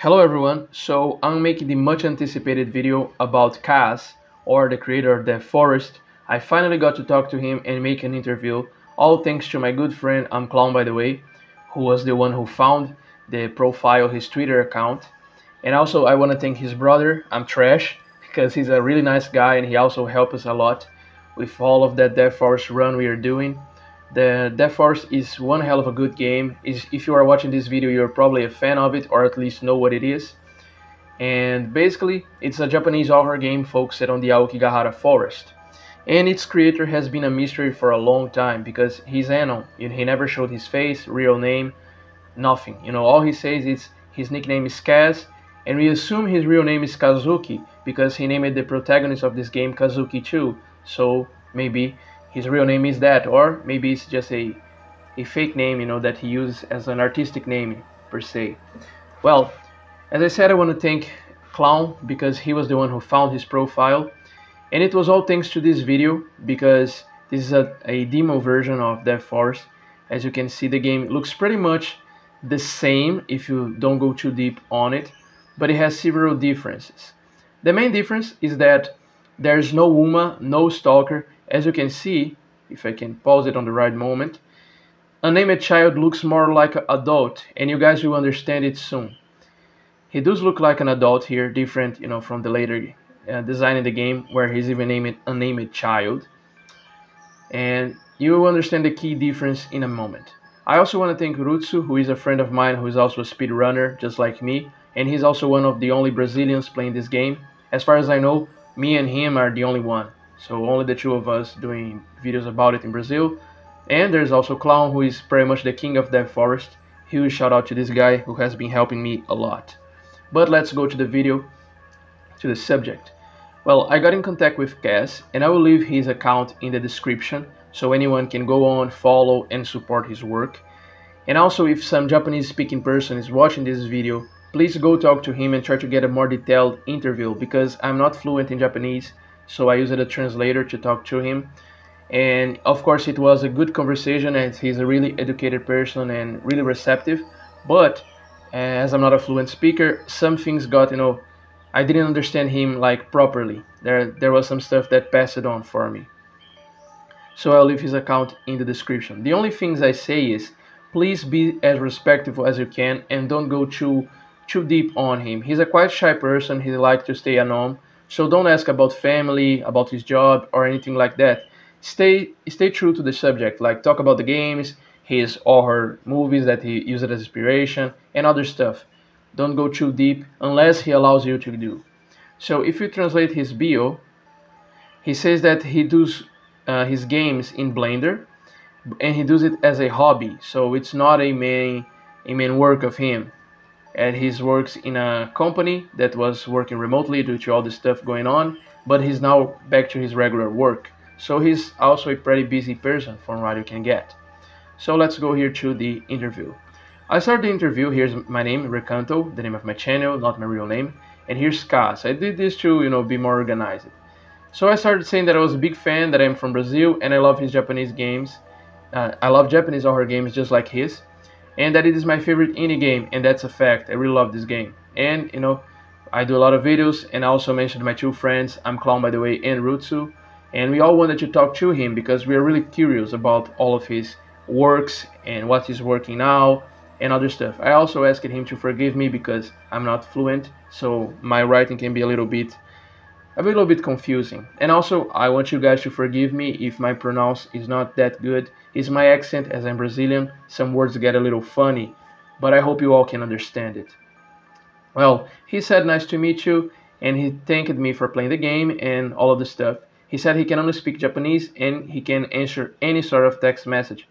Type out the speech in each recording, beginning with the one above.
Hello everyone, so I'm making the much anticipated video about Kazz, or the creator of the forest. I finally got to talk to him and make an interview, all thanks to my good friend, I'm Clown by the way, who was the one who found the profile, his Twitter account. And also I want to thank his brother, I'm Trash, because he's a really nice guy and he also helped us a lot with all of that Death Forest run we are doing. The Death Force is one hell of a good game. If you are watching this video, you're probably a fan of it or at least know what it is. And basically, it's a Japanese horror game focused on the Aokigahara forest. And its creator has been a mystery for a long time because he's Anon. He never showed his face, real name, nothing. All he says is his nickname is Kazz, and we assume his real name is Kazuki because he named the protagonist of this game Kazuki too. So maybe his real name is that, or maybe it's just a fake name, that he uses as an artistic name per se. Well, as I said, I want to thank Clown because he was the one who found his profile, and it was all thanks to this video because this is a demo version of Death Force. As you can see, the game looks pretty much the same if you don't go too deep on it, but it has several differences. The main difference is that there's no Uma, no Stalker. As you can see, if I can pause it on the right moment, Unnamed Child looks more like an adult, and you guys will understand it soon. He does look like an adult here, different, from the later design in the game where he's even named Unnamed Child. And you will understand the key difference in a moment. I also want to thank Rutsu, who is a friend of mine who is also a speedrunner just like me, and he's also one of the only Brazilians playing this game. As far as I know, me and him are the only one, so only the two of us doing videos about it in Brazil. And there's also Clown, who is pretty much the king of Death Forest. Huge shout out to this guy who has been helping me a lot. But let's go to the video, to the subject. Well, I got in contact with Kazz, and I will leave his account in the description so anyone can go on, follow, and support his work. And also, if some Japanese speaking person is watching this video, please go talk to him and try to get a more detailed interview because I'm not fluent in Japanese, so I used a translator to talk to him. And of course, it was a good conversation as he's a really educated person and really receptive. But as I'm not a fluent speaker, some things got, I didn't understand him like properly. There was some stuff that passed it on for me. So I'll leave his account in the description. The only things I say is, please be as respectful as you can and don't go too deep on him. He's a quite shy person, he likes to stay anonymous, so don't ask about family, about his job, or anything like that. Stay true to the subject, like talk about the games, his or her movies that he used as inspiration, and other stuff. Don't go too deep unless he allows you to do. So if you translate his bio, he says that he does his games in Blender, and he does it as a hobby. So it's not a main work of him. And he works in a company that was working remotely due to all the stuff going on, but he's now back to his regular work. So he's also a pretty busy person from what you can get. So let's go here to the interview. I started the interview. Here's my name, Recanto, the name of my channel, not my real name. And here's Kazz. I did this to, be more organized. So I started saying that I was a big fan, that I'm from Brazil, and I love his Japanese games. I love Japanese horror games just like his. And that it is my favorite indie game, and that's a fact. I really love this game. And, I do a lot of videos, and I also mentioned my two friends, I'm Clown by the way, and Rutsu. And we all wanted to talk to him because we are really curious about all of his works and what he's working now and other stuff. I also asked him to forgive me because I'm not fluent, so my writing can be a little bit confusing. And also, I want you guys to forgive me if my pronounce is not that good. It's my accent, as I'm Brazilian, some words get a little funny, but I hope you all can understand it. Well, he said nice to meet you, and he thanked me for playing the game and all of the stuff. He said he can only speak Japanese and he can answer any sort of text message.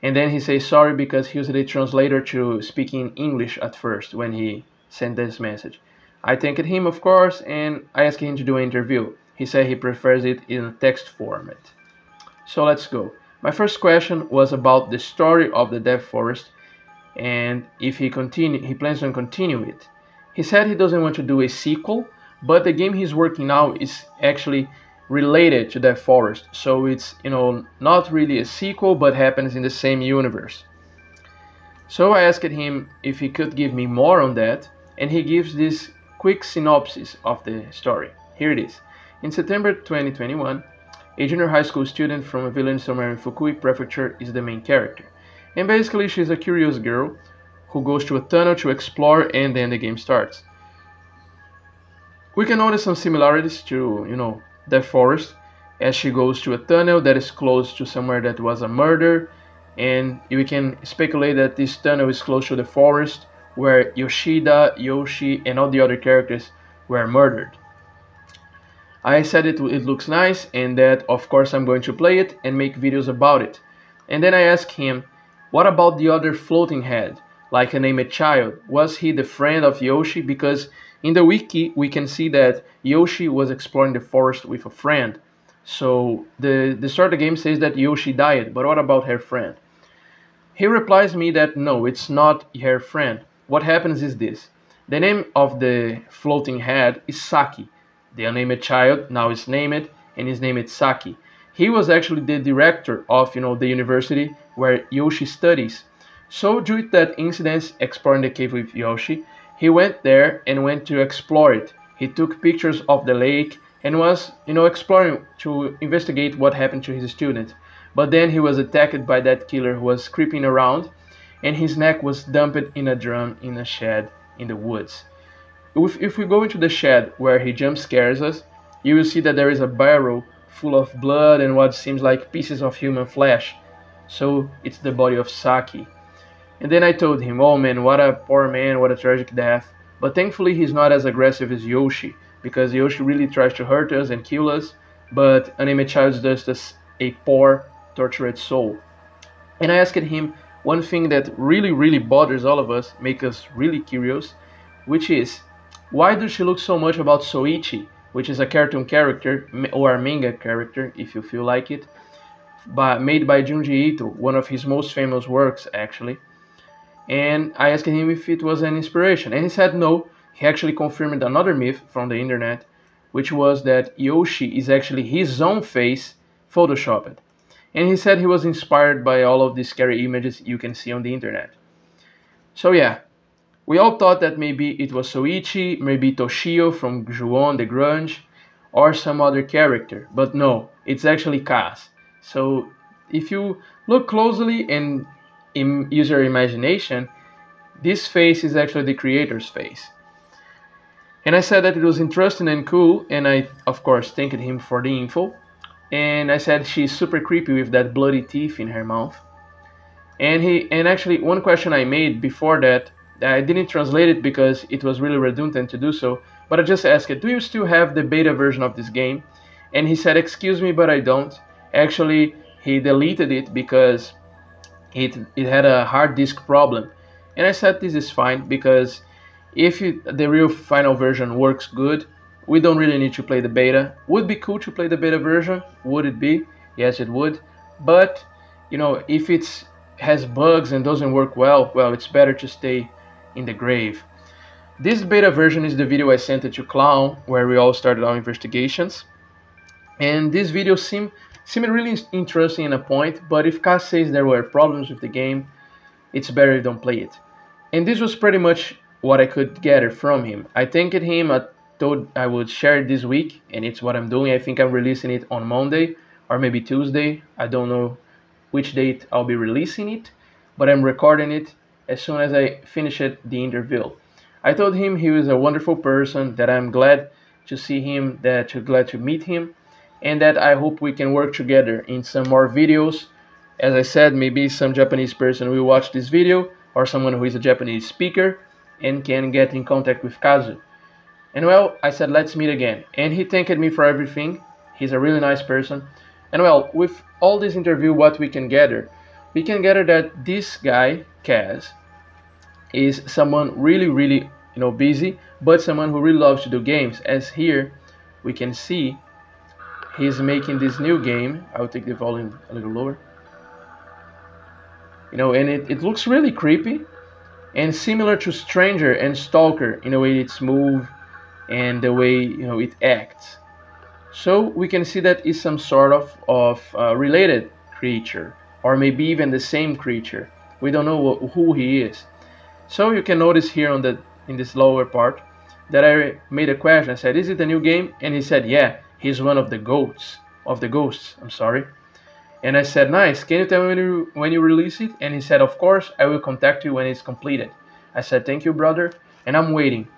And then he says sorry because he used a translator to speak in English at first when he sent this message. I thanked him, of course, and I asked him to do an interview. He said he prefers it in a text format. So let's go. My first question was about the story of the Death Forest and if he plans on continue it. He said he doesn't want to do a sequel, but the game he's working now is actually related to Death Forest, so it's not really a sequel but happens in the same universe. So I asked him if he could give me more on that, and he gives this quick synopsis of the story. Here it is. In September 2021, a junior high school student from a village somewhere in Fukui Prefecture is the main character. And basically, she's a curious girl who goes to a tunnel to explore, and then the game starts. We can notice some similarities to, the forest, as she goes to a tunnel that is close to somewhere that was a murder, and we can speculate that this tunnel is close to the forest where Yoshida, Yoshi, and all the other characters were murdered. I said it looks nice, and that of course I'm going to play it and make videos about it. And then I asked him, what about the other floating head, like a named child? Was he the friend of Yoshi? Because in the wiki we can see that Yoshi was exploring the forest with a friend. So the start of the game says that Yoshi died, but what about her friend? He replies me that no, it's not her friend. What happens is this. The name of the floating head is Saki. The unnamed child now is named, and his name is Saki. He was actually the director of the university where Yoshi studies. So due to that incident exploring the cave with Yoshi, he went there and went to explore it. He took pictures of the lake and was exploring to investigate what happened to his student. But then he was attacked by that killer who was creeping around, and his neck was dumped in a drum in a shed in the woods. If we go into the shed where he jump scares us, you will see that there is a barrel full of blood and what seems like pieces of human flesh. So it's the body of Saki. And then I told him, oh man, what a poor man, what a tragic death. But thankfully he's not as aggressive as Yoshi, because Yoshi really tries to hurt us and kill us, but Unnamed Child is just a poor, tortured soul. And I asked him one thing that really bothers all of us, make us really curious, which is, why does she look so much about Soichi, which is a cartoon character, or a manga character, if you feel like it, made by Junji Ito, one of his most famous works actually. And I asked him if it was an inspiration, and he said no. He actually confirmed another myth from the internet, which was that Yoshi is actually his own face photoshopped. And he said he was inspired by all of the scary images you can see on the internet. So yeah, we all thought that maybe it was Soichi, maybe Toshio from Ju-On the Grunge, or some other character, but no, it's actually Kazz. So if you look closely and use your imagination, this face is actually the creator's face. And I said that it was interesting and cool, and I of course thanked him for the info. And I said she's super creepy with that bloody teeth in her mouth. And actually one question I made before that, I didn't translate it because it was really redundant to do so, but I just asked it, do you still have the beta version of this game? And he said, excuse me, but I don't. Actually, he deleted it because it had a hard disk problem. And I said this is fine, because if the real final version works good, we don't really need to play the beta. Would be cool to play the beta version, would it be? Yes, it would. But if it has bugs and doesn't work well, it's better to stay in the grave. This beta version is the video I sent it to Clown, where we all started our investigations. And this video seemed really interesting in a point, but if Kazz says there were problems with the game, it's better you don't play it. And this was pretty much what I could gather from him. I thanked him, I thought I would share it this week, and it's what I'm doing. I think I'm releasing it on Monday, or maybe Tuesday. I don't know which date I'll be releasing it, but I'm recording it as soon as I finish the interview. I told him he was a wonderful person, that I'm glad to see him, glad to meet him, and that I hope we can work together in some more videos. As I said, maybe some Japanese person will watch this video, or someone who is a Japanese speaker and can get in contact with Kazz. And I said let's meet again, and he thanked me for everything. He's a really nice person. And with all this interview, what we can gather that this guy, Kazz, is someone really busy, but someone who really loves to do games. As here we can see, he's making this new game. I'll take the volume a little lower. And it looks really creepy and similar to Stranger and Stalker in the way it's moved and the way it acts. So we can see that it's some sort of related creature, or maybe even the same creature. We don't know who he is. So you can notice here on the in this lower part that I made a question. I said, "Is it a new game?" And he said, "Yeah, he's one of the ghosts. I'm sorry." And I said, "Nice. Can you tell me when you release it?" And he said, "Of course, I will contact you when it's completed." I said, "Thank you, brother," and I'm waiting.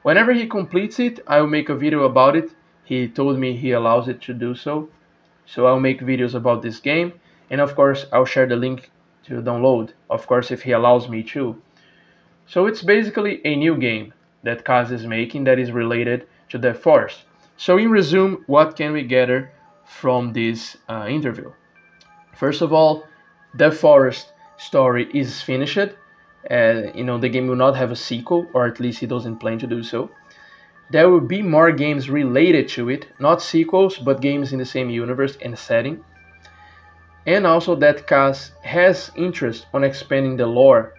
Whenever he completes it, I will make a video about it. He told me he allows it to do so. So I'll make videos about this game, and of course I'll share the link to download, of course if he allows me to. So it's basically a new game that Kazz is making that is related to the forest. So in resume, what can we gather from this interview? First of all, the forest story is finished. The game will not have a sequel, or at least he doesn't plan to do so. There will be more games related to it, not sequels, but games in the same universe and setting. And also that Kazz has interest on expanding the lore.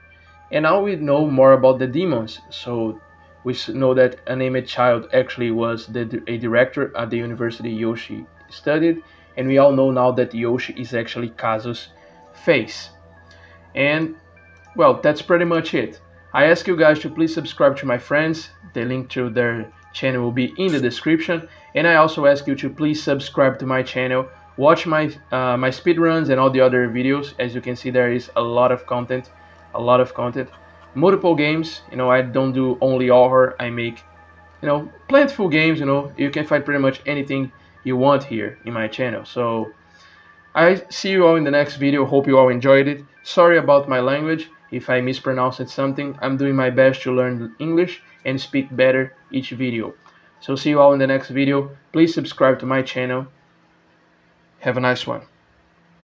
And now we know more about the demons, so we know that Unnamed Child actually was a director at the university Yoshi studied, and we all know now that Yoshi is actually Kazu's face. And well, that's pretty much it. I ask you guys to please subscribe to my friends. The link to their channel will be in the description. And I also ask you to please subscribe to my channel. Watch my speedruns and all the other videos. As you can see, there is a lot of content. A lot of content. Multiple games. I don't do only horror. I make, plentiful games. You can find pretty much anything you want here in my channel. So I see you all in the next video. Hope you all enjoyed it. Sorry about my language. If I mispronounced something, I'm doing my best to learn English and speak better each video. So see you all in the next video. Please subscribe to my channel. Have a nice one.